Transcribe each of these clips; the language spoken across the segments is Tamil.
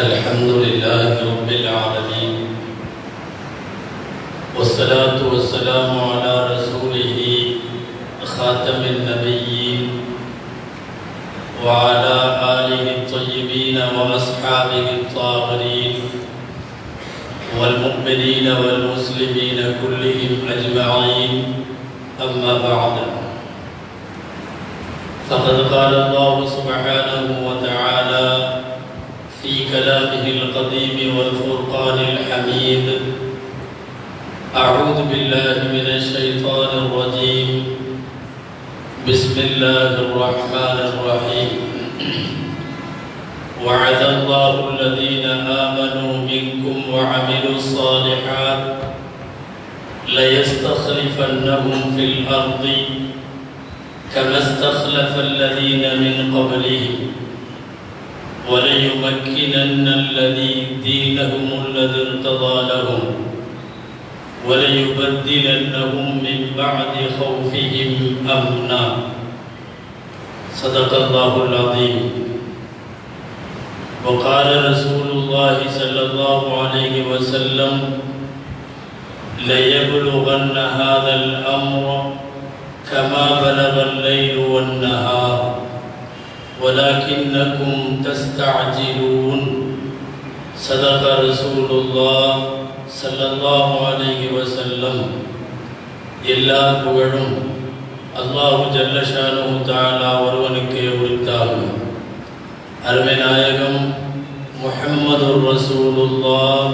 الحمد لله رب العالمين والصلاة والسلام على رسوله خاتم النبيين وعلى آله الطيبين وأصحابه الطاهرين والمؤمنين والمسلمين كلهم أجمعين أما بعد فقد قال الله سبحانه وتعالى في كلامه القديم والفرقان الحميد أعوذ بالله من الشيطان الرجيم بسم الله الرحمن الرحيم وعد الله الذين آمنوا منكم وعملوا الصالحات ليستخلفنهم في الأرض كما استخلف الذين من قبلهم وليمكنن دينهم الذي ارتضى لهم وليبدلنهم من بعد خوفهم أمنا صدق الله العظيم. وقال رسول الله صلى الله عليه وسلم ليبلغن هذا الأمر كما بلغ الليل والنهار ولكنكم تستعجلون صدق رسول الله صلى الله عليه وسلم. எல்லா புகழும் அல்லாஹ் ஜல்ல ஷானுஹு தஆலா ஒருவனுக்கே உரித்தாகும். அருமை நாயகம் முஹம்மதுர் ரசூலுல்லாஹ்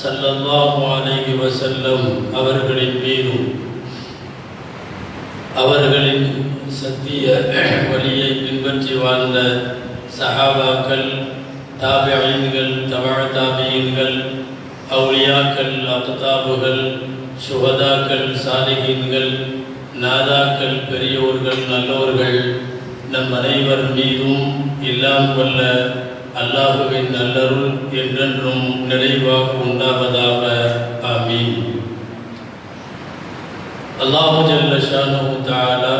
ஸல்லல்லாஹு அலைஹி வஸல்லம் அவர்களின் மீதும் அவர்களின் சத்திய வழியை பின்பற்றி வாழ்ந்த சஹாபாக்கள், தாபிஈன்கள், தபஅ தாபிஈன்கள், அவுலியாக்கள், அக்தாபுகள், சுஹதாக்கள், சாலிஹீன்கள், நாதாக்கள், பெரியோர்கள், நல்லோர்கள் நம் அனைவர் மீதும் எல்லாம் வல்ல அல்லாஹுவின் நல்லருள் என்றென்றும் நிறைவாக உண்டாவதாக. ஆமீன். அல்லாஹு ஜல்ல ஷானுஹு தஆலா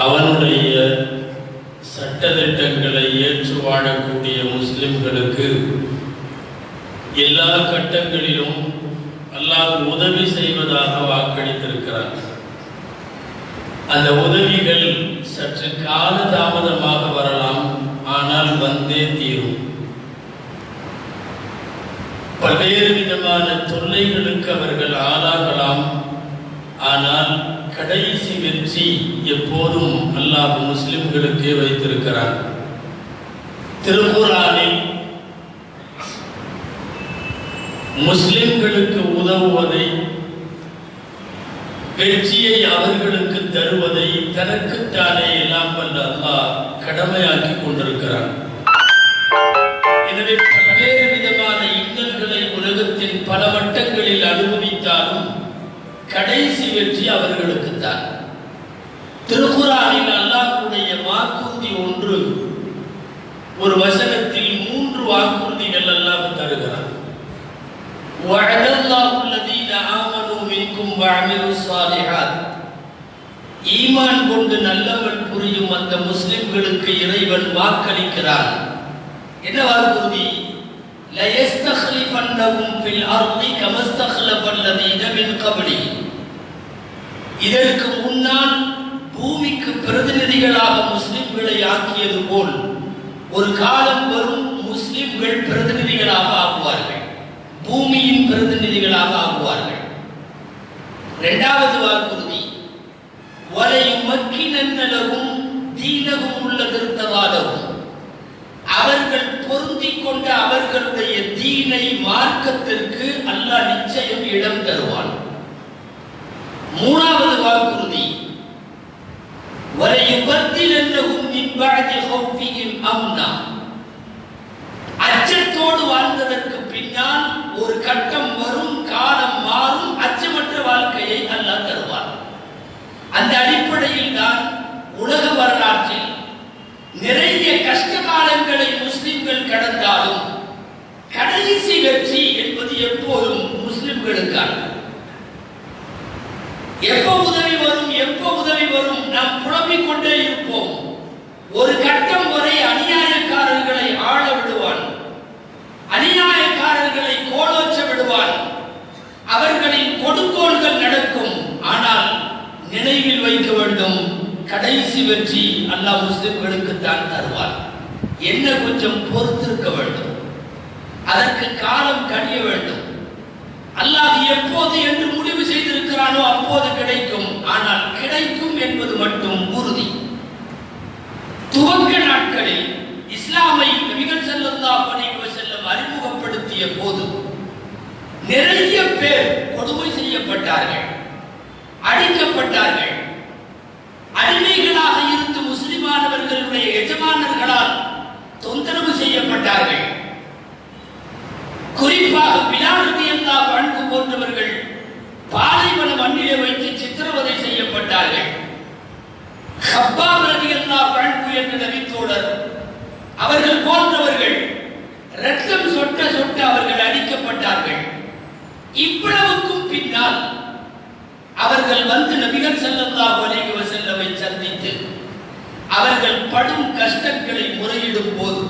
அவனுடைய சட்டதிட்டங்களை ஏற்று வாழக்கூடிய முஸ்லிம்களுக்கு எல்லா கட்டங்களிலும் அல்லாஹ் உதவி செய்வதாக வாக்களித்திருக்கிறார். அந்த உதவிகள் சற்று கால தாமதமாக வரலாம், ஆனால் வந்தே தீரும். பல்வேறு விதமான தொல்லைகளுக்கு அவர்கள் ஆளாகலாம், ஆனால் கடைசி வெற்றி எப்போதும் அல்லாஹ் முஸ்லிம்களுக்கே வைத்திருக்கிறார். திருக்குர்ஆனில் முஸ்லிம்களுக்கு உதவுவதை, வெற்றியை அவர்களுக்கு தருவதை தனக்குத்தானே எல்லாம் வல்ல அல்லாஹ் கடமையாக்கி கொண்டிருக்கிறார். எனவே பல்வேறு விதமான இன்னல்களை உலகத்தின் பல வட்டங்களில் அனுபவித்தாலும் கடைசி வெற்றி அவர்களுக்குத்தான். திருக்குர்ஆனில் அல்லாஹ்வுடைய வாக்குறுதி ஒன்று, ஒரு வசனத்தில் 3 வாக்குறுதிகள் அல்லாஹ் தருகிறார். வஅதல்லாஹு அல்லதீன ஆமனூ மின்கும் வஅமிலுஸ் ஸாலிஹாத். ஈமான் கொண்டு நல்லமல் புரியும் அந்த முஸ்லிம்களுக்கு இறைவன் வாக்களிக்கிறான். என்ன வாக்குறுதி? லயஸ்தக்லிஃபன்னஹும் ஃபில் அர்தி கமா ஸ்தக்லஃபல்லதீன மின் கப்லி. இதற்கு முன்னால் பூமிக்கு பிரதிநிதிகளாக முஸ்லிம்களை ஆக்கியது போல் ஒரு காலம் வரும், முஸ்லிம்கள் பிரதிநிதிகளாக ஆகுவார்கள், பூமியின் பிரதிநிதிகளாக ஆகுவார்கள். இரண்டாவது வாக்குறுதி வலையுமக்கினன்ன லஹும் தீனஹும் அல்லதீ இர்ததா லஹும். அவர்கள் பொருந்திக் கொண்ட அவர்களுடைய தீனை, மார்க்கத்திற்கு அல்லாஹ் நிச்சயம் இடம் தருவான். மூணாவது வாக்குறுதி வலையுபத்திலன்னஹும் மின் பஅதி ஹௌஃபிஹிம் அம்னா. அச்சத்தோடு வாழ்ந்ததற்கு பின்னால் ஒரு கட்டம் வரும், காலம் மாறும், அச்சமற்ற வாழ்க்கையை அல்லாஹ் தருவார். அந்த அடிப்படையில் தான் உலக வரலாற்றில் நிறைய கஷ்ட காலங்களை முஸ்லிம்கள் கடந்தாலும் கடைசி வெற்றி என்பது எப்போதும் முஸ்லிம்களுக்கான. எப்போ உதவி வரும் நாம் புலம்பிக் கொண்டே இருப்போம். ஒரு கட்டம் வரை அநியாயக்காரர்களை கடைசி வெற்றி அல்லாஹ் முஸ்லிம்களுக்கு தான் தருவார். என்ன கொஞ்சம் பொறுத்திருக்க வேண்டும், அதற்கு காலம் கழிய வேண்டும். அல்லாஹ் எப்போது என்று முடிவு செய்திருக்கிறானோ அப்போது கிடைக்கும். ஆனால் கிடைக்கும் என்பது மட்டும் உறுதி. துவக்க நாட்களில் இஸ்லாமை நபிகள் ஸல்லல்லாஹு அலைஹி வஸல்லம் அறிமுகப்படுத்திய போது நிறைய பேர் கொடுமை செய்யப்பட்டார்கள், அடிக்கப்பட்டார்கள். அடிமைகளாக இருந்து முஸ்லிமானவர்களுடைய எஜமானர்களால் தொந்தரவு செய்யப்பட்டார்கள். குறிப்பாக பிலால் ரலியல்லாஹு அன்ஹு போன்றவர்கள் பாலைவன மண்ணிலே வைத்து சித்திரவதை செய்யப்பட்டார்கள். கப்பாப் ரலியல்லாஹு அன்ஹு என்ற நபித்தோழர் அவர்கள் போன்றவர்கள் ரத்தம் சொட்ட சொட்ட அவர்கள் அடிக்கப்பட்டார்கள். இவ்வளவுக்கும் பின்னால் அவர்கள் வந்து நபிகள் ஸல்லல்லாஹு அலைஹி வஸல்லமை சந்தித்து அவர்கள் படும் கஷ்டங்களை முறையிடும் போது,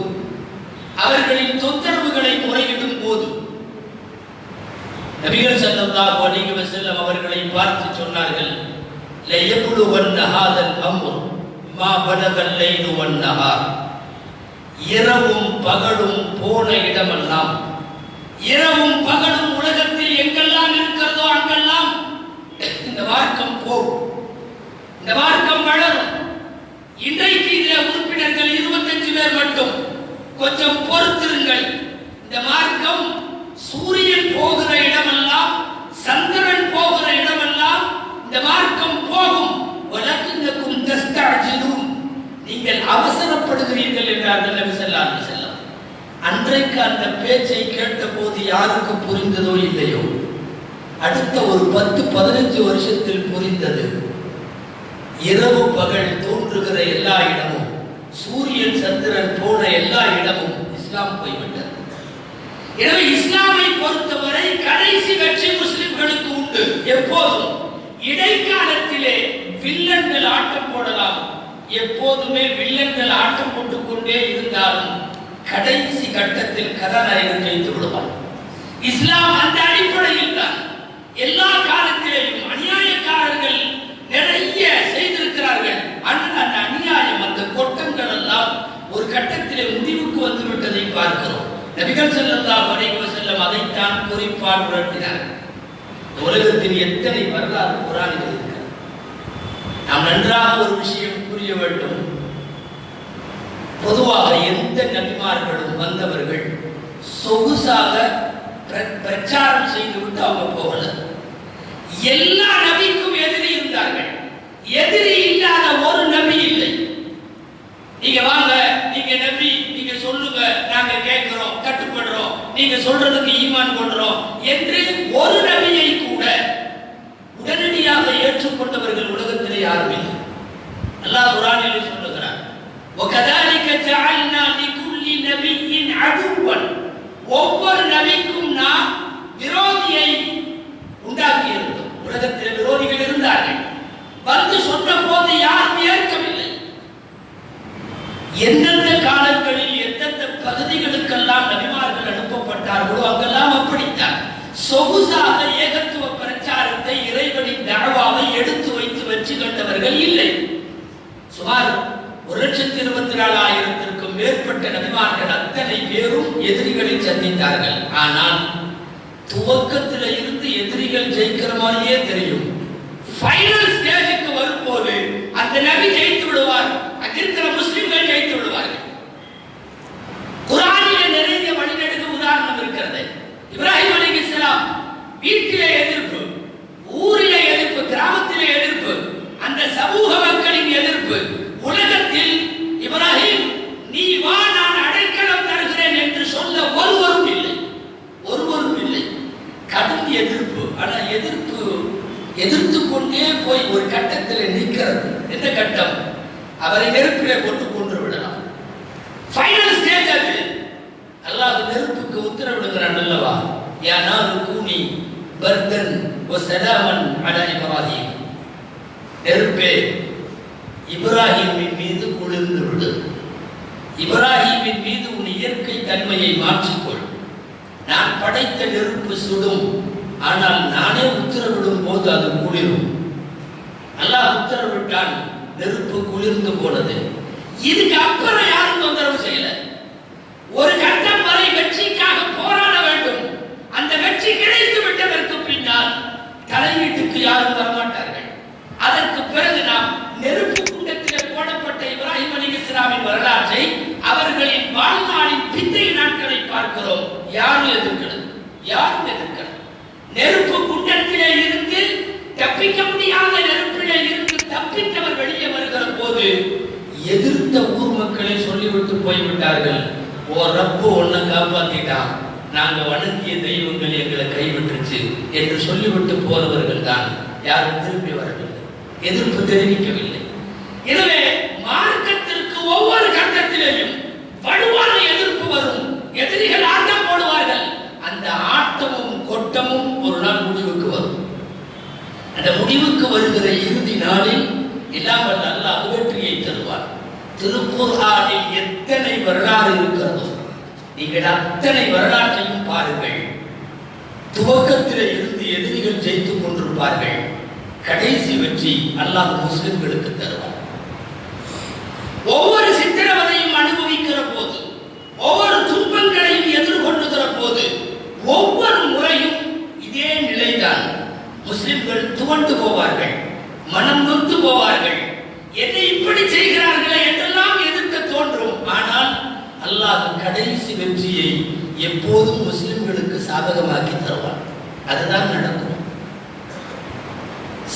அவர்களின் தொந்தரவுகளை முறையிடும் போது நபிகள் ஸல்லல்லாஹு அலைஹி வஸல்லம் அவர்களை பார்த்து சொன்னார்கள், லயப்லுவன்ன ஹாதல் அம்ர் மா பலகல் லைலு வன் நஹார். இரவும் பகலும் போன இடமெல்லாம், இரவும் பகலும் உலகத்தில் எங்கெல்லாம் இருக்கிறதோ அங்கெல்லாம் இந்த மார்க்கம் போகும், இந்த மார்க்கம் வளரும். இன்றைக்கு இதில் உறுப்பினர்கள் 25 பேர் மட்டும். கொஞ்சம் பொறுத்திருங்கள். இந்த மார்க்கம் சூரியன் போகிற இடமெல்லாம், சந்திரன் போகிற இடமெல்லாம் இந்த மார்க்கம் போகும். வலக்கின்னக்கும் தஸ்தஅஜிலூன், நீங்கள் அவசரப்படுகிறீர்கள் என்றார்கள் நபி ஸல்லல்லாஹு அலைஹி வஸல்லம். அன்றைக்கு அந்த பேச்சை கேட்டபோது யாருக்கு புரிந்ததோ இல்லையோ, அடுத்த ஒரு 10-15 வருஷத்தில் புரிந்தது. இரவு பகல் தோன்றுகிற எல்லா இடமும், சூரியன் சந்திரன் போன எல்லா இடமும் இஸ்லாம் போய்விட்டது. எனவே இஸ்லாமை பொறுத்தவரை கடைசி வெற்றி முஸ்லிம்களுக்கு உண்டு. எப்போதும் இடைக்காலத்திலே வில்லன்கள் ஆட்டம் போடலாம். எப்போதுமே வில்லன்கள் ஆட்டம் போட்டுக் கொண்டே இருந்தாலும் கடைசி கட்டத்தில் கதாநாயகன் ஜெயித்து விடுவார். இஸ்லாம் அந்த அடிப்படையில் தான் எல்லா காலத்திலேயும் அநியாயக்காரர்கள் நிறைய செய்திருக்கிறார்கள். ஆனால் அந்த அநியாயம், அந்த கொட்டங்கள் எல்லாம் ஒரு கட்டத்திலே முடிவுக்கு வந்துவிட்டதை பார்க்கிறோம். நபிகள் ஸல்லல்லாஹு அலைஹி வஸல்லம் அதைத்தான் குறிப்பாக உணர்த்தினார். உலகத்தின் எத்தனை வரலாறு குர்ஆனில் இருக்கிறது. நாம் நன்றாக ஒரு விஷயம் புரிய வேண்டும். பொதுவாக எந்த நபிமார்களும் வந்தவர்கள் சொகுசாக பிரச்சாரம் செய்துவிட்டு அவங்க போகல. எல்லா நபிக்கும் எதிரி இருந்தார்கள். எதிரி இல்லாத ஒரு நபி இல்லை. நீங்க வாங்க, நீங்க நபி, நீங்க சொல்லுங்க, நாங்க கேட்கிறோம், கட்டுப்படுறோம், நீங்க சொல்றதுக்கு ஈமான் கொள்றோம் என்று ஒரு நபியை கூட உடனடியாக ஏற்றுக்கொண்டவர்கள் உலகத்திலே யாரும் இல்லை. அல்லாஹ் குர்ஆனில் சொல்லுகிறார், وَكَذَلِكَ جَعَلْنَا لِكُلِّ نَبِيٍّ عَدُوًّا, ஒவ்வொரு நபிக்கும் நாம் விரோதியை உண்டாக்கி இருந்தோம். உலகத்தில் விரோதிகள் இருந்தார்கள். வந்து சொன்ன போது யாரும் ஏற்கவில்லை. எந்தெந்த காலங்களில் எந்தெந்த பகுதிகளுக்கெல்லாம் நபிமார்கள் அனுப்பப்பட்டார்களோ அங்கெல்லாம் அப்படித்தான் சொகுசாக ஏகத்துவ பிரச்சாரத்தை, இறைவனின் தஅவாவை எடுத்து வைத்து வெற்றி கண்டவர்கள் இல்லை. சுமார் 1,24,000 மேற்பட்ட நபிமார்கள் அத்தனை பேரும் எதிரிகளை சந்தித்தார்கள். ஆனால் துவக்கத்தில் இருந்து எதிரிகள் ஜெயிக்கிற மாதிரியே தெரியும். ஃபைனல் ஸ்டேஜுக்கு வரும்போது அந்த நபி ஜெயித்து விடுவார், அங்கிருக்கிற முஸ்லிம்கள் ஜெயித்து விடுவார்கள். குர்ஆனிலே நிறைய வழிநெடுக உதாரணம் இருக்கிறது. இப்ராஹிம் அலைஹிஸ்ஸலாம் வீட்டிலே எதிர்ப்பு, ஊரிலே எதிர்ப்பு, கிராமத்திலே எதிர்ப்பு, அந்த சமூக மக்களின் எதிர்ப்பு. உலகத்தில் இப்ராஹிம் நீ வா, நான் அடைக்கலம் தருகிறேன் என்று சொல்ல ஒருவரும் இல்லை, ஒருவரும் இல்லை. கடும் எதிர்ப்பு. ஆனால் எதிர்த்து கொண்டே போய் ஒரு கட்டத்தில் நிற்கிறது. எந்த கட்டம்? அவரை நெருப்பிலே போட்டு கொன்று விடலாம். ஃபைனல் ஸ்டேஜ் அது. அல்லாஹ் நெருப்புக்கு உத்தரவிடுகிறான் அல்லவா, யா நாரு கூனி பர்தன் வ ஸலாமன் அலா இப்ராஹிம். நெருப்பே, இப்ராஹிமின் மீது குளிர்ந்து விடு. இப்ராஹிமின் மீது உன் இயற்கை தன்மையை மாற்றிக்கொள். நான் படைத்த நெருப்பு சுடும், ஆனால் நானே உத்தரவிடும் போது அது குளிரும். அல்லாஹ் உத்தரவிட்டான். நெருப்பு குளிர்ந்து போனது. இதுக்கு அப்புறம் யாரும் தொந்தரவு செய்யல. ஒரு கட்டம் வரை வெற்றிக்காக போராட வேண்டும். அந்த வெற்றி கிடைத்து விட்டதற்கு பின்னால் தலையீட்டுக்கு யாரும் வரமாட்டார்கள். அதற்கு பிறகு நாம் நெருப்பு குண்டத்திலே போடப்பட்ட இப்ராஹிம் அலைஹிஸ்ஸலாமின் வரலாற்றை அவர்களின் வாழ்நாளின் பிந்தைய நாட்களை பார்க்கிறோம். யாரும் எதிர்க்கல. நெருப்பு குண்டத்திலே இருந்து தப்பிக்க முடியாத நெருப்பிலே இருந்து தப்பித்தவர் வெளியே வருகிற போது எதிர்த்த ஊர் மக்களை சொல்லிவிட்டு போய்விட்டார்கள், ஓ ரப்பு ஒன்ன காப்பாத்திட்டான், நாங்க வணங்கிய தெய்வங்கள் எங்களை கைவிட்டுச்சு என்று சொல்லிவிட்டு போனவர்கள் தான். யாரும் திரும்பி வரவில்லை, எதிர்ப்பு தெரிவிக்கவில்லை. எனவே மார்க்கத்திற்கு ஒவ்வொரு கட்டத்திலேயும் வலுவான எதிர்ப்பு வரும். எதிரிகள் ஆட்டம் போடுவார்கள். அந்த ஆட்டமும் கொட்டமும் ஒரு நாள் முடிவுக்கு வரும். அந்த முடிவுக்கு வருகிற இறுதி நாளில் எல்லாம் வல்ல அல்லாஹ் வெற்றியை தருவார். திருக்குர்ஆனில் எத்தனை வரலாறு இருக்கிறதோ நீங்கள் அத்தனை வரலாற்றையும் பாருங்கள். துவக்கத்தில் இருந்து எதிரிகள் ஜெயித்துக் கொண்டிருப்பார்கள். கடைசி வெற்றி அல்லாஹ் முஸ்லிம்களுக்கு தருவார். ஒவ்வொரு சித்திரவதையும் அனுபவிக்கிற போது, ஒவ்வொரு துன்பங்களையும் எதிர்கொள்ளுகிற போது, ஒவ்வொரு முறையும் இதே நிலைதான். முஸ்லிம்கள் துவண்டு போவார்கள், மனம் நொந்து போவார்கள். எதை இப்படி செய்கிறார்களே என்றெல்லாம் எதிர்க்க தோன்றும். ஆனால் அல்லாஹ் கடைசி வெற்றியை எப்போதும் முஸ்லிம்களுக்கு சாதகமாக்கி தருவார். அதுதான் நடக்கும்.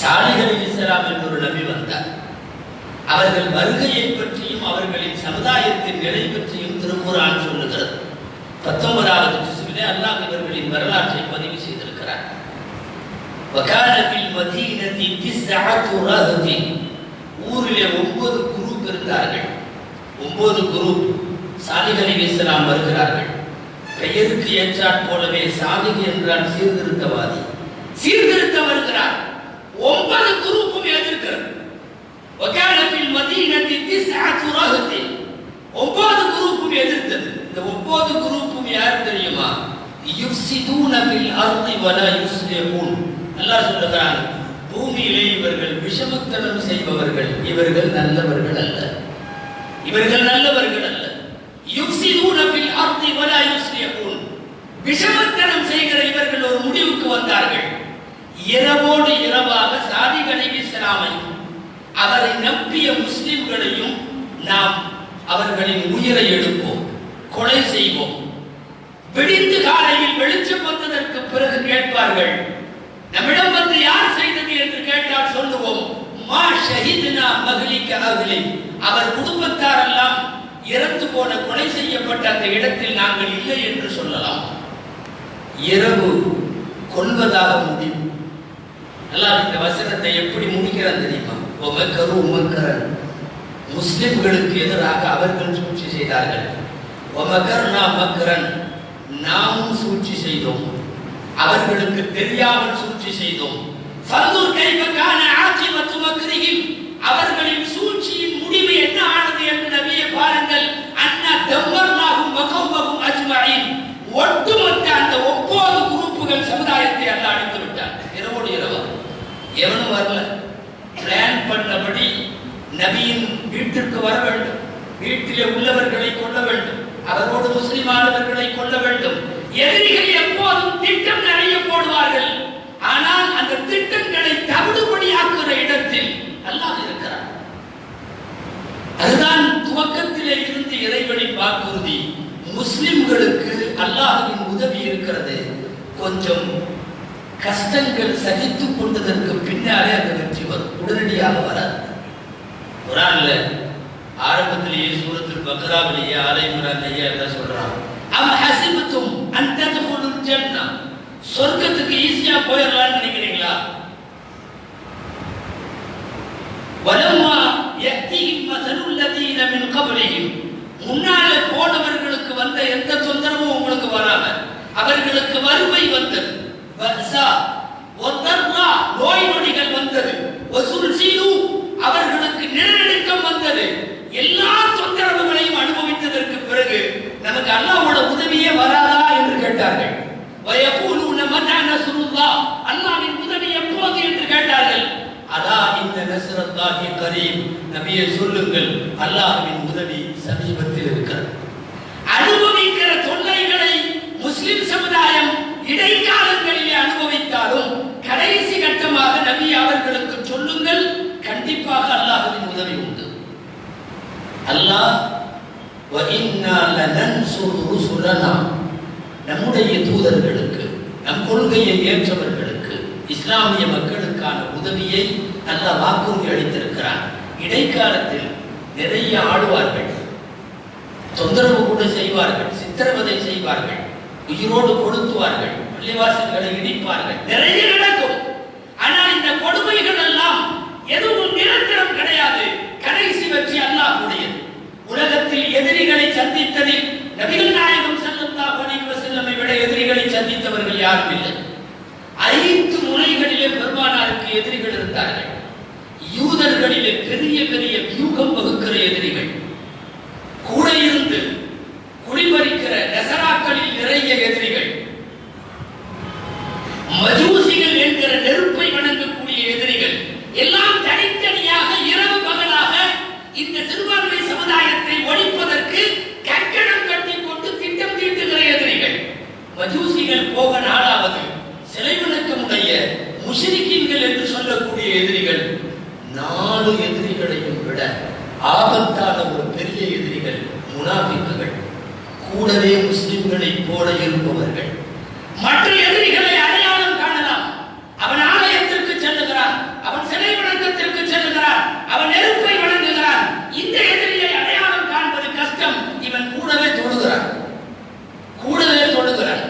சாலிஹ் அலைஹிஸ்ஸலாம் என்ற ஒரு நபி வந்தார். அவர்கள் வருகையை பற்றியும் அவர்களின் சமுதாயத்தின் நிலை பற்றியும் திருக்குர்ஆன் சொல்லுகிறது. 19வது ஜுஸ்ஸிலே அல்லாஹ் இவர்களின் வரலாற்றை பதிவு செய்திருக்கிறார். வகான ஃபில் மதீனதி 9 ரஹ்தின், ஊரிலே 9 குரூப் இருந்தார்கள். 9 குரூப். சாலிஹ் அலைஹிஸ்ஸலாம் வருகிறார்கள். பெயருக்கு ஏற்றாற் போலவே சாலிஹ் என்றால் சீர்திருத்தவாதி, சீர்திருத்த வருகிறார். 9 குரூப்பும் எதிர்க்கிறது. வகான ஃபில் மதீனதி 9 ரஹ்தின், 9 குரூப்பும் எதிர்த்தது. இந்த 9 குரூப்பும் யார் தெரியுமா? யுஃப்ஸிதூன ஃபில் அர்தி வலா யுஸ்லிஹூன். அல்லாஹ் சொல்றான், பூமியிலே இவர்கள் விஷமத்தனம் செய்பவர்கள், இவர்கள் நல்லவர்கள் அல்ல, இவர்கள் நல்லவர்கள் அல்ல. யுஃப்ஸிதூன ஃபில் அர்தி வலா யுஸ்லிஹூன், விஷமத்தனம் செய்கிற இவர்கள் ஒரு முடிவுக்கு வந்தார்கள். இரவோடு இரவாக சாலிஹ் அலைஹிஸ்ஸலாமையும் அவரை நம்பிய முஸ்லிம்களையும் நாம் அவர்களின் உயிரை எடுப்போம், கொலை செய்வோம். விடிந்து காலையில் வெளிச்சம் வந்ததற்கு பிறகு கேட்பார்கள், நம்மிடம் வந்து யார் செய்தது என்று கேட்டால் சொல்லுவோம், மா ஷஹித்னா மஹ்லிக அஹ்லி, அவர் குடும்பத்தார் எல்லாம் இறந்து போன கொலை செய்யப்பட்ட அந்த இடத்தில் நாங்கள் இல்லை என்று சொல்லலாம். இரவு கொல்வதாக முடிவு. அல்லாஹ் இந்த வசனத்தை எப்படி முடிக்கிறான் தெரியுமா? ஒமக்கரு உமக்கரன், முஸ்லிம்களுக்கு எதிராக அவர்கள் சூழ்ச்சி செய்தார்கள். ஒமக்கர்னா மக்கரன், நாமும் சூழ்ச்சி செய்தோம், அவர்களுக்கு தெரியாமல் சூழ்ச்சி செய்தோம். ஃபன்துர் கைஃப கான ஆகிபத்து மக்ரிஹிம், அவர்களின் சூழ்ச்சியின் முடிவு என்ன ஆனது என்று நபியே பாருங்கள். அன்னா தம்மர்னாஹும் வகௌமஹும் அஜ்மஈன், ஒட்டுமொத்த அந்த 9 குரூப்புகள் சமுதாயத்தை அல்லாஹ் அழித்து விட்டார். இரவோடு இரவா. எவனும் வரல. பிளான் பண்ணபடி நபியின் வீட்டிற்கு வர வேண்டும், வீட்டிலே உள்ளவர்களை கொல்ல வேண்டும், அவரோடு முஸ்லிமானவர்களை கொல்ல வேண்டும். எதிரிகள் எப்போதும் திட்டம் நிறைய போடுவார்கள். ஆனால் அந்த திட்டங்களை தவிடுபடியாக்குற இடத்தில் அல்லாஹ் இருக்கிறார். அதுதான் துவக்கத்திலே இருந்து இறைவனின் வாக்குறுதி. முஸ்லிம்களுக்கு அல்லாஹ்வின் உதவி இருக்கிறது. கொஞ்சம் கஷ்டங்கள் சகித்துக் கொண்டதற்கு பின்னாலே அந்த வெற்றி வரும், உடனடியாக வராது. குர்ஆன்ல ஆரம்பத்திலேயே சூரத்துல் பக்ராவிலேயே ஆலை இம்ரான்லேயே என்ன சொல்றான்? அம் ஹஸிபத்தும் அன் தத்குலுல் ஜன்னah, சொர்க்கத்துக்கு ஈஸியா போயிரலாம்னு நினைக்கிறீங்களா? வலம்மா யக்திஹிம் மஸலுல் லதீன மின் கப்லிஹிம், முன்னாலே போனவர்களுக்கு வந்த எந்த தொந்தரவும் உங்களுக்கு வராம அவர்களுக்கு வறுமை வந்தது, பஸா வதர்ரா நோய் நொடிகள் வந்தது, வஸுல்சிலு அவர்களுக்கு நிலநடுக்கம் வந்தது. எல்லா தொந்தரவுகளையும் அனுபவித்ததற்கு பிறகு நமக்கு அல்லாஹ்வோட உதவியே வராதா என்று கேட்டார்கள். வயகூலுன மதா நஸ்ருல்லாஹ், அல்லாஹ்வின் உதவி எப்போது என்று கேட்டார்கள். அதா இந்த நஸ்ருல்லாஹி கரீம், உதவி சமீபத்தில் இருக்கிறது. அனுபவிக்கிற தொல்லைகளை முஸ்லிம் சமுதாயம் இடைக்காலங்களிலே அனுபவித்தாலும் கடைசி கட்டமாக நபி அவர்களுக்கு சொல்லுங்கள், கண்டிப்பாக அல்லாஹ்வின் உதவி உண்டு. அல்லாஹ் நம்முடைய தூதர்களுக்கு, நம் கொள்கையை ஏற்றவர்களுக்கு, இஸ்லாமிய மக்களுக்கான உதவியை அல்லாஹ் வாக்குறுதி அளித்திருக்கிறார். இடைக்காலத்தில் நிறைய ஆளுவார்கள், தொந்தரவு கூட செய்வார்கள், சித்திரவதை செய்வார்கள், உயிரோடு கொளுத்துவார்கள், பள்ளிவாசல்களை இடிப்பார்கள், நிறைய நடக்கும். ஆனால் இந்த கொடுமைகள் எல்லாம் எதுவும் நிரந்தரம் கிடையாது. கடைசி வெற்றி அல்லாஹ்வுடையது. உலகத்தில் எதிரிகளை சந்தித்ததில் நபிகள் நாயகம் ஸல்லல்லாஹு அலைஹி வஸல்லம் விட எதிரிகளை சந்தித்தவர்கள் யாரும் இல்லை. 5 முனைகளிலே பெருமானாருக்கு எதிரிகள் இருந்தார்கள். யூதர்களிலே பெரிய பெரிய வியூகம் வகுக்கிற எதிரிகள், கூட இருந்து குடிபறிக்கிற நசராக்களில் நிறைய எதிரிகள், மஜூசிகள் என்கிற நெருப்பை வணங்கக்கூடிய எதிரிகள், எல்லாம் தனித்தனியாக இரவு பகலாக இந்த சிறுபான்மை சமுதாயத்தை ஒழிப்பதற்கு கட்டடம் கட்டிக் கொண்டு திட்டம் தீட்டுகிற எதிரிகள். மஜூசிகள் போக நாளாவது சிலை வணக்கமுடைய முஷ்ரிக்கீன்கள் என்று சொல்லக்கூடிய எதிரிகள். 4 எதிரிகளையும் விட ஆபத்தான ஒரு பெரிய எதிரிகள் முனாஃபிக்குகள், கூடவே முஸ்லிம்களை போல இருப்பவர்கள். மற்ற எதிரிகளை அடையாளம் காணலாம். அவன் ஆலயத்திற்கு செல்லுகிறான், அவன் சிலை வணக்கத்திற்கு செல்லுகிறான், அவன் நெருப்பை வணங்குகிறான். இந்த எதிரியை அடையாளம் காண்பது கஷ்டம். இவன் கூடவே தொழுகிறான், கூடவே தொழுகிறான்,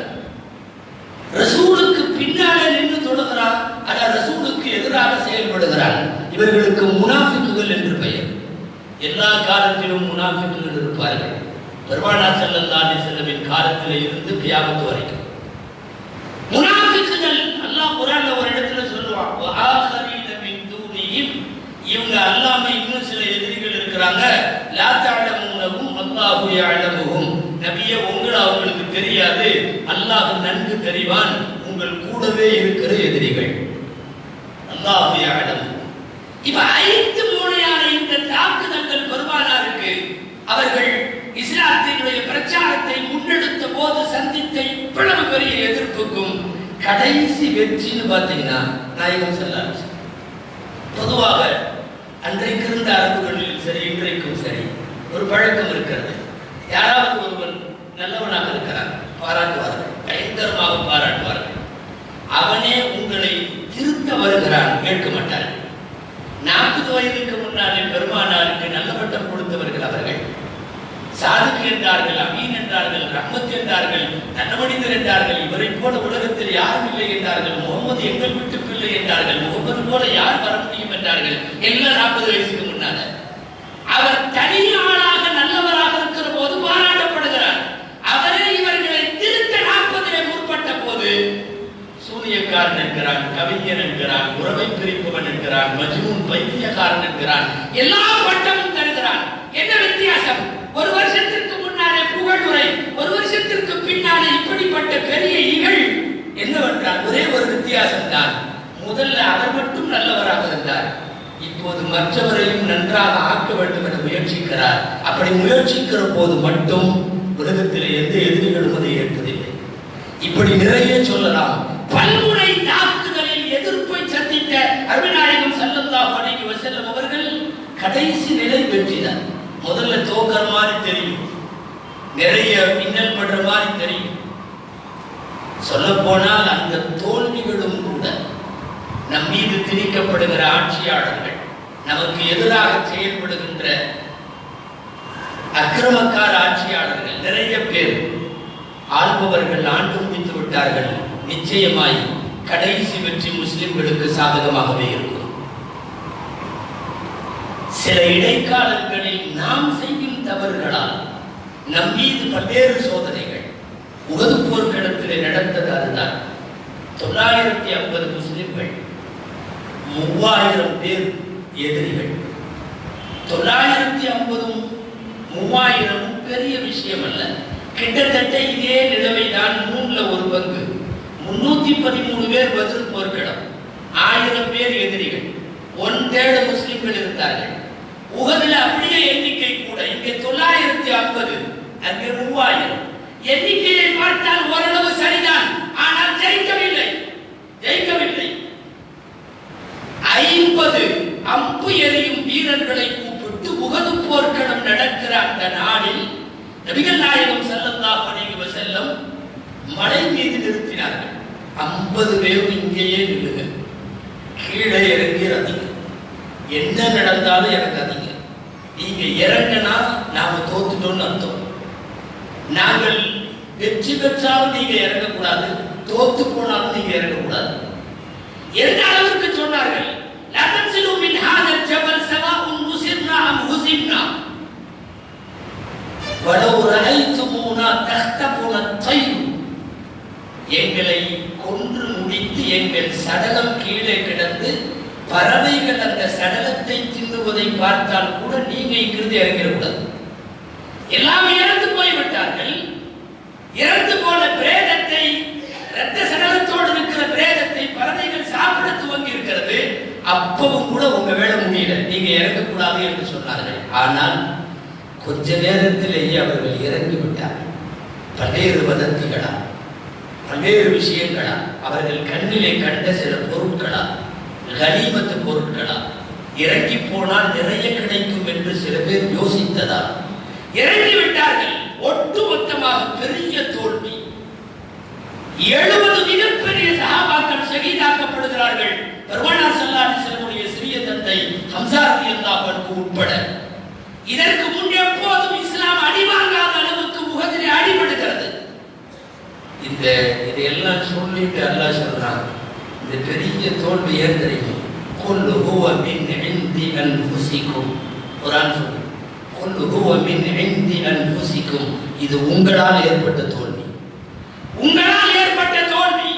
ரசூலுக்கு பின்னாலே நின்று தொழுகிறான், ஆனால் ரசூலுக்கு எதிராக செயல்படுகிறான். இவர்களுக்கு முனாஃபிக்குகள் என்று பெயர். எல்லா காலத்திலும் முனாஃபிக்குகள் இருப்பார்கள். பெருமானார் ஸல்லல்லாஹு அலைஹி வஸல்லம் காலத்திலே இருந்து கியாமத் வரைக்கும் முனாஃபிக்குகள் அல்லாஹ் குர்ஆன்ல ஒரு இடத்துல சொல்லுவான், வஆஹரீன மின் தூனிஹிம், இவங்க அல்லாம இன்னும் சில எதிரிகள் இருக்கிறாங்க. லா தஅலமூனஹும் அல்லாஹு யஅலமுஹும், நபியே உங்களை அவங்களுக்கு தெரியாது, அல்லாஹ் நன்கு தெரிவான். உங்கள் கூடவே இருக்கிற எதிரிகள் அல்லாஹு யஅலமு. இப்ப 5 முனையான இந்த தாக்குதல்கள் பெருமானாருக்கு அவர்கள் இஸ்லாத்தினுடைய பிரச்சாரத்தை முன்னெடுத்த போது சந்தித்த இவ்வளவு பெரிய எதிர்ப்புக்கும் கடைசி வெற்றின்னு பார்த்தீங்கன்னா நாயகம் ஸல்லல்லாஹு அலைஹி வஸல்லம். பொதுவாக அன்றைக்கு இருந்த அரபுகளில் சரி இன்றைக்கும் சரி ஒரு பழக்கம் இருக்கிறது. யாராவது ஒருவன் நல்லவனாக இருக்கிறான், பாராட்டுவார்கள், பயங்கரமாக பாராட்டுவார்கள். அவனே உங்களை திருத்த வருகிறான், கேட்க மாட்டார்கள். 40 வயதுக்கு முன்னாலே பெருமானாருக்கு நல்ல பட்டம் கொடுத்தவர்கள் அவர்கள். சாதுக் என்றார்கள், அமீன் என்றார்கள், ரஹ்மத் என்றார்கள், நல்ல மனிதர் என்றார்கள். இவரை போல உலகத்தில் யாரும் இல்லை என்றார்கள். முகமது எங்கள் வீட்டு பிள்ளை என்றார்கள். முகமது போல யார் வர முடியும் என்றார்கள். எல்லாம் 40 வயசுக்கு முன்னால. அவர் தனி ஆளாக நல்லவராக இருக்கிற போது பாராட்டப்படுகிறார். அவரே இவர்களை திருத்த 40 முற்பட்ட போது சூனியக்காரன் என்கிறான், கவிஞர் என்கிறான், உறவை பிரிப்பவன் என்கிறான், மஜ்னூன் பைத்தியக்காரன் என்கிறான், எல்லா பட்டமும் தருகிறான். என்ன வித்தியாசம்? ஒரு வருஷத்திற்கு முன்னாலே புகழுரை, ஒரு வருஷத்திற்கு பின்னாலே இப்படிப்பட்ட பெரிய இகழ். என்னவென்றால் ஒரே ஒரு வித்தியாசம் தான். முதல்ல அவர் மட்டும் நல்லவராக இருந்தார், இப்போது மற்றவரையும் நன்றாக ஆக்க வேண்டும் என முயற்சிக்கிறார். அப்படி முயற்சிக்கிற போது மட்டும் உலகத்தில் எந்த எதிரிகளும் அதை ஏற்பதில்லை. இப்படி நிறைய சொல்லலாம். பல்முனை தாக்குதலில் எதிர்ப்பை சந்தித்த அருமைநாயகம் ஸல்லல்லாஹு அலைஹி வஸல்லம் அவர்கள் கடைசி நிலை வெற்றிதான். முதல்ல தோக்கிற மாதிரி தெரியும், நிறைய பின்னல் படுற மாதிரி தெரியும். சொல்ல போனால் அந்த தோல்விகளும் கூட நம் மீது திணிக்கப்படுகிற ஆட்சியாளர்கள், நமக்கு எதிராக செயல்படுகின்ற அக்கிரமக்கார ஆட்சியாளர்கள் நிறைய பேர் ஆள்பவர்கள் ஆண்டு முடித்து விட்டார்கள். நிச்சயமாய் கடைசி வெற்றி முஸ்லிம்களுக்கு சாதகமாகவே இருக்கும். சில இடைக்காலங்களில் நாம் செய்யும் தவறுகளால் நம் மீது பல்வேறு சோதனைகள். உஹது போர்க்களத்திலே நடந்தது அதுதான். 950 முஸ்லிம்கள், 3000 பேர் எதிரிகள். 950 3000 பெரிய விஷயம் அல்ல. கிட்டத்தட்ட இதே நிலைமை தான் 3ல் 1 பங்கு. 313 பேர் பதில் போர்க்களம், 1000 பேர் எதிரிகள், 1/3 முஸ்லிம்கள் இருந்தார்கள். உஹதுல அப்படியே எண்ணிக்கை கூட. இங்கே 950, அங்கே 3000. எண்ணிக்கையை பார்த்தால் ஓரளவு சரிதான், ஆனால் ஜெயிக்கவில்லை. 50 அம்பு எறியும் வீரர்களை கூப்பிட்டு உஹது போர்க்களம் நடக்கிற அந்த நாளில் நபிகள் நாயகம் ஸல்லல்லாஹு அலைஹி வஸல்லம் மலை மீது நிறுத்தினார்கள். 50 பேர் இங்கேயே நில்லுங்க, கீழே இறங்கிறாதீங்க, என்ன நடந்தாலும் இறங்காதீங்க. நீங்க இறங்கினா நாம தோத்துட்டோம்னு அர்த்தம். நாங்கள் வெற்றி பெற்றாலும் நீங்க இறங்கக்கூடாது, தோத்து போனாலும் நீங்க இறங்கக்கூடாது. எந்த அளவுக்கு சொன்னார்கள்? லா தன்சிலு மின் ஹாதல் ஜபல் சவாஉன் நுஸிர்னா அம் ஹுஸிம்னா வலவ் ரஅய்துமூனா தஹ்தஃபுன தைர். எங்களை கொன்று முடித்து எங்கள் சடலம் கீழே கிடந்து பறவைகள் அந்த சடலத்தை தின்னுவதை பார்த்தால் கூட நீங்க இங்கிருந்து இறங்கிடக்கூடாது. எல்லாம் இறந்து போய்விட்டார்கள். இறந்து போன பிரேதத்தை, இரத்த சடலத்தோடு இருக்கிற பிரேதத்தை பறவைகள் சாப்பிட துவங்கி இருக்கிறது. அப்பவும் கூட உங்க வேலை முடியல, நீங்க இறங்கக்கூடாது என்று சொன்னார்கள். ஆனால் கொஞ்ச நேரத்திலேயே அவர்கள் இறங்கி விட்டார்கள். பல்வேறு வதந்திகளா, பல்வேறு விஷயங்களா, அவர்கள் கண்ணிலே கண்ட சில பொருட்களா, கனிமத்து பொருட்களா, இறங்கி போனால் நிறைய கிடைக்கும் என்று சில பேர் யோசித்ததா, இறங்கி விட்டார்கள். ஒட்டுமொத்தமாக பெரிய தோல்வி. 70 மிகப்பெரிய சஹாபாக்கள் ஷஹீதாக்கப்படுகிறார்கள். பெருமானார் ஸல்லல்லாஹு அலைஹி வஸல்லம் சிறிய தந்தை ஹம்ஸா ரலியல்லாஹு அன்ஹு உட்பட. இதற்கு முன் எப்போதும் இஸ்லாம் அடிவாங்காத அளவுக்கு உஹதிலே அடிபடுகிறது. இதையெல்லாம் சொல்லிட்டு அல்லாஹ் சொல்றான், இந்த பெரிய தோல்வி ஏன் தெரியும்? குல்லு ஹுவ மின் இன்தி அன்ஃபுசிக்கும். குர்ஆன் சொல்லுது, குல்லு ஹுவ மின் இன்தி அன்ஃபுசிக்கும். இது உங்களால் ஏற்பட்ட தோல்வி, உங்களால் ஏற்பட்ட தோல்வி.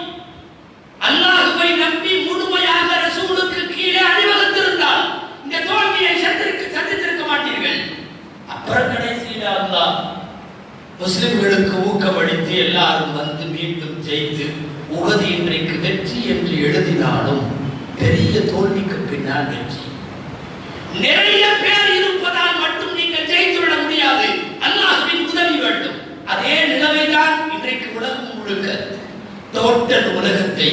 அல்லாஹ்வை நம்பி முழுமையாக ரசூலுக்கு கீழே அணிவகுத்திருந்தால் இந்த தோல்வியை சந்தித்திருக்க மாட்டீர்கள். அப்புறம் கடைசியில் அல்லாஹ் முஸ்லிம்களுக்கு ஊக்கமளித்து எல்லாரும் வந்து மீண்டும் ஜெயித்து உஹது இன்றைக்கு வெற்றி என்று எழுதினாலும் பெரிய தோல்விக்கு பின்னால் வெற்றி. நிறைய பேர் இருப்பதால் மட்டும் நீங்கள் ஜெயித்துவிட முடியாது, அல்லாஹ்வின் உதவி வேண்டும். அதே நிலைமைதான் இன்றைக்கு உலகம் முழுக்க. டோட்டல் உலகத்தை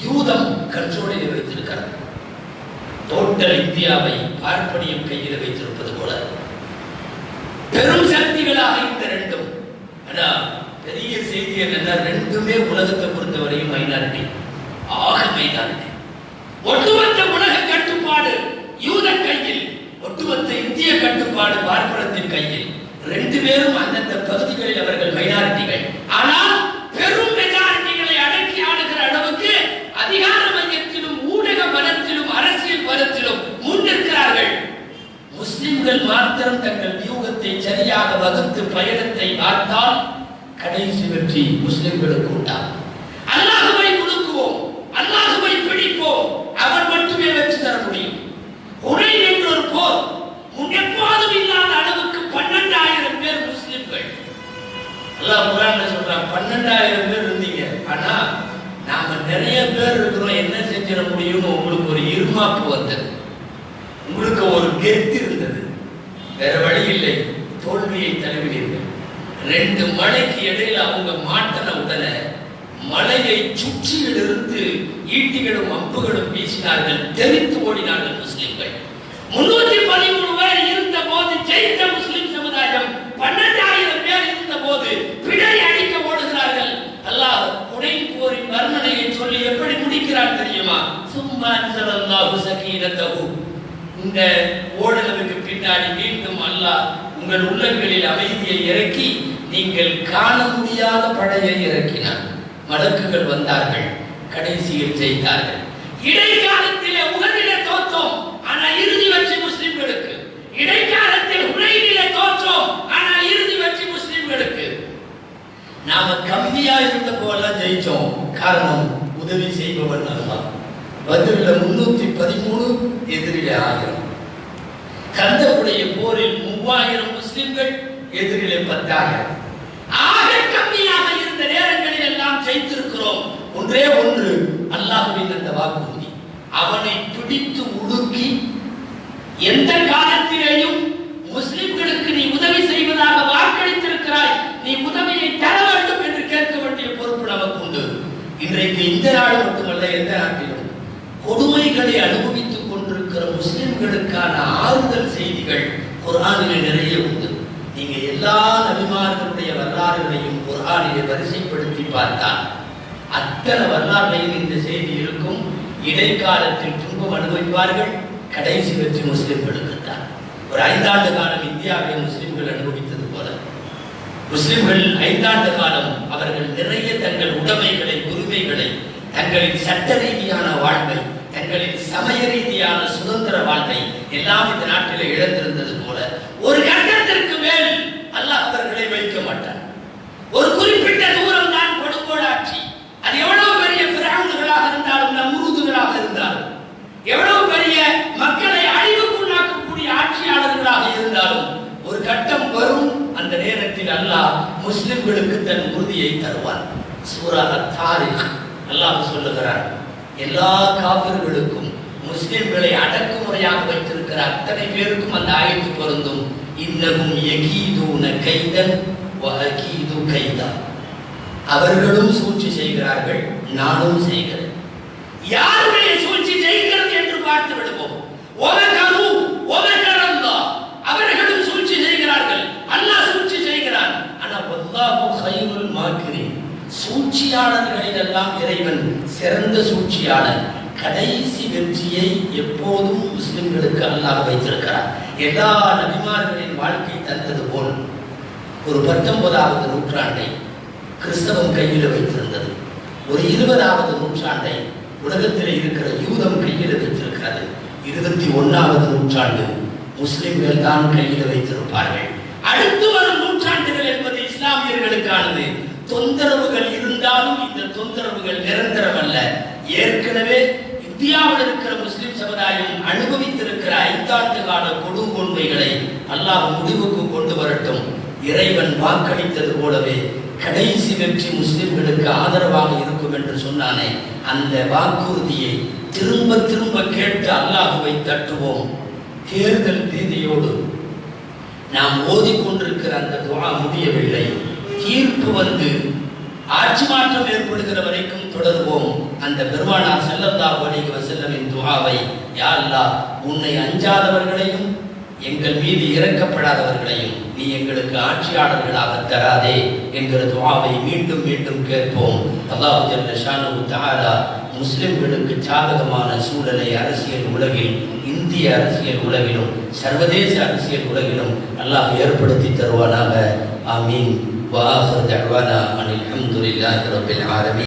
யூதம் கண்ட்ரோலில் வைத்திருக்கிறது. டோட்டல் இந்தியாவை பார்ப்பனியம் கையில் வைத்திருப்பது போல பெரும் சக்திகளாக இந்த ரெண்டும். பெரிய செய்தி என்னன்னா, ரெண்டுமே உலகத்தை பொறுத்தவரையும் மைனாரிட்டி, ஆக மைனாரிட்டி. ஒட்டுமொத்த உலக கட்டுப்பாடு யூத கையில், ஒட்டுமொத்த இந்திய கட்டுப்பாடு பார்ப்பனத்தின் கையில். ரெண்டு பேரும் அந்தந்த பகுதிகளில் அவர்கள் மைனாரிட்டிகள். ஆனால் பெரும் மெஜாரிட்டிகளை அடக்கி ஆளுகிற அளவுக்கு அதிகார மையத்திலும் ஊடக பலத்திலும் அரசியல் பலத்திலும் முன்னிற்கிறார்கள். முஸ்லிம்கள் மாத்திரம் தங்கள் வியூகத்தை சரியாக வகுத்து பயணத்தை பார்த்தால் கடைசி வெற்றி முஸ்லிம்களுக்கு உண்டாகும். அல்லாஹ்வை முழுக்குவோம், அல்லாஹ்வை பிடிப்போம், அவர் மட்டுமே வெற்றி தர முடியும். ஹுனைன் என்ற ஒரு போர், முன்னெப்போதும் இல்லாத அளவுக்கு 12,000 பேர் முஸ்லிம்கள். அல்லாஹ் குர்ஆன்ல சொல்றான், 12,000 பேர் இருந்தீங்க, ஆனா நாம நிறைய பேர் இருக்கிறோம், என்ன செஞ்சிட முடியும்னு உங்களுக்கு ஒரு இருமாப்பு வந்தது, உங்களுக்கு ஒரு கெத்து இருந்தது. வேற வழி இல்லை, தோல்வியை தழுவினீர்கள். 2 மலைக்கு இடையில அவங்க மாட்டின உடனே மலையை சுற்றியிலிருந்து ஈட்டிகளும் அம்புகளும் வீசினார்கள், தெரித்து ஓடினார்கள் முஸ்லிம்கள். 313 பேர் இருந்த போது ஜெயித்த முஸ்லிம் சமுதாயம் 12,000 பேர் இருந்த போது பிடை அடிக்க ஓடுகிறார்கள். அல்லாஹ் ஹுனைன் போரின் வர்ணனையை சொல்லி எப்படி முடிக்கிறான் தெரியுமா? சும்மா அன்ஸலல்லாஹு ஸகீனத்தஹு. இந்த ஓடலுக்கு பின்னாடி மீண்டும் அல்லாஹ் உங்கள் உள்ளங்களில் அமைதியை இறக்கி நீங்கள் காண முடியாத படையை இறக்கினார். மலக்குகள் வந்தார்கள், கடைசியில் ஜெயித்தார்கள். இடைக்காலத்திலே உஹதிலே தோற்றோம், ஆனால் இறுதி வெற்றி முஸ்லிம்களுக்கு. இடைக்காலத்தில் ஹுனைனிலே தோற்றோம், ஆனால் இறுதி வெற்றி முஸ்லிம்களுக்கு. நாம கம்மியா இருந்த போதெல்லாம் ஜெயிச்சோம், காரணம் உதவி செய்பவன் அல்லாஹ். பத்ரில 313, எதிரிலே 1000. கந்தக்குடைய போரில் 3000 முஸ்லிம்கள், எதிரிலே 10,000. ஆக கம்மியாக இருந்த நேரங்களில் எல்லாம் ஜெயித்திருக்கிறோம். ஒன்றே ஒன்று, அல்லாஹ்வின் அந்த வாக்குறுதி. அவனை பிடித்து உடுக்கி எந்த காலத்திலேயும் முஸ்லிம்களுக்கு நீ உதவி செய்வதாக வாக்களித்திருக்கிறாய், நீ உதவியை தர வேண்டும் என்று கேட்க வேண்டிய பொறுப்பு நமக்கு உண்டு. இன்றைக்கு இந்த நாடு மட்டுமல்ல, எந்த நாட்டிலும் கொடுமைகளை அனுபவித்துக் கொண்டிருக்கிற முஸ்லிம்களுக்கான ஆறுதல் செய்திகள் குர்ஆனிலே நிறைய உண்டு. நீங்க எல்லா நபிமார்களுடைய வரலாறுகளையும் குர்ஆனிலே வரிசைப்படுத்தி பார்த்தால் அத்தனை வரலாறுகளிலும் இந்த செய்தி இருக்கும். இடைக்காலத்தில் துன்பம் அனுபவிப்பார்கள், கடைசி வெற்றி முஸ்லிம்களுக்கு தான். ஒரு 5 ஆண்டு காலம் இந்தியாவிலே முஸ்லிம்கள் அனுபவித்தது போல முஸ்லிம்கள் 5 ஆண்டு காலம் அவர்கள் நிறைய தங்கள் உடைமைகளை, உரிமைகளை, தங்களின் சட்ட ரீதியான வாழ்வை, தங்களின் சமய ரீதியான சுதந்திர வாழ்வை எல்லாம் இந்த நாட்டிலே இழந்திருந்தது போல ஒரு கட்டத்திற்கு மேல் அல்லாஹ் அவர்களை வைக்க மாட்டார். ஒரு குறிப்பிட்ட தூரம் தான் கொடுங்கோலாட்சி. அது எவ்வளவு பெரிய பிராவுன்களாக இருந்தாலும், நம்ரூதுகளாக இருந்தாலும், எவ்வளவு பெரிய மக்களை அழிவுக்குள்ளாக்கக்கூடிய ஆட்சியாளர்களாக இருந்தாலும் ஒரு கட்டம் வரும். அந்த நேரத்தில் அல்லாஹ் முஸ்லிம்களுக்கு தன் உறுதியை தருவான். சூரா அத்-தாரிக் அல்லாஹ் சொல்லுகிறார், எல்லா காபிர்களுக்கும் முஸ்லிம்களை அடக்குமுறையாக வைத்திருக்கிற அத்தனை பேருக்கும் அந்த ஆயத்து பொருந்தும். இன்னஹும் யகீதுன கைதன் வ அகீது கைதா. அவர்களும் சூழ்ச்சி செய்கிறார்கள், நானும் செய்கிறேன். யாருடைய சூழ்ச்சி ஜெயிக்கிறது என்று பார்த்து விடுவோம். அவர்களும் சூழ்ச்சி செய்கிறார்கள், அல்லாஹ் சூழ்ச்சி செய்கிறான். ஆனா வல்லாஹு கைருல் மாக்கிரீன். சூழ்ச்சியாளர்களில் எல்லாம் இறைவன் சிறந்த சூழ்ச்சியாளர். கடைசி வெற்றியை எப்போதும் முஸ்லிம்களுக்கு அல்லாஹ் வைத்திருக்கிறார். எல்லா நபிமார்களின் வாழ்க்கை தந்தது போல் ஒரு 19வது நூற்றாண்டை கிறிஸ்தவம் கையில் வைத்திருந்தது. ஒரு 20வது நூற்றாண்டை உலகத்தில் இருக்கிற யூதம் கையில் வைத்திருக்கிறது. 21வது நூற்றாண்டு முஸ்லிம்கள் தான் கையில் வைத்திருப்பார்கள். அடுத்து வரும் நூற்றாண்டுகள் என்பது இஸ்லாமியர்களுக்கானது. தொந்தரவுகள் இருந்தாலும் இந்த தொந்தரவுகள் நிரந்தரம் அல்ல. ஏற்கனவே இந்தியாவில் இருக்கிற முஸ்லிம் சமுதாயம் அனுபவித்திருக்கிற 5 ஆண்டு கால கொடுங்கொன்மைகளை அல்லாஹ் முடிவுக்கு கொண்டு வரட்டும். இறைவன் வாக்களித்தது போலவே கடைசி வெற்றி முஸ்லிம்களுக்கு ஆதரவாக இருக்கும் என்று சொன்னானே, அந்த வாக்குறுதியை திரும்ப திரும்ப கேட்டு அல்லாஹுவை தட்டுவோம். தேர்தல் தேதியோடு நாம் ஓதிக்கொண்டிருக்கிற அந்த துஆ முடியவில்லை. தீர்ப்பு வந்து ஆட்சி மாற்றம் ஏற்படுகிற வரைக்கும் தொடர்வோம். அந்த பெருமானார் ஸல்லல்லாஹு அலைஹி வஸல்லமின் துஆவை, யா அல்லாஹ், உன்னை அஞ்சாதவர்களையும் எங்கள் மீது இறக்கப்படாதவர்களையும் நீ எங்களுக்கு ஆட்சியாளர்களாக தராதே என்கிற துஆவை மீண்டும் மீண்டும் கேட்போம். அல்லாஹ் ஜல்ல ஷானஹு தஆலா முஸ்லிம்களுக்கு சாதகமான சூழலை அரசியல் உலகில், இந்திய அரசியல் உலகிலும் சர்வதேச அரசியல் உலகிலும் அல்லாஹ் ஏற்படுத்தி தருவானாக. ஆமீன். وآخر دعوانا أن الحمد لله رب العالمين.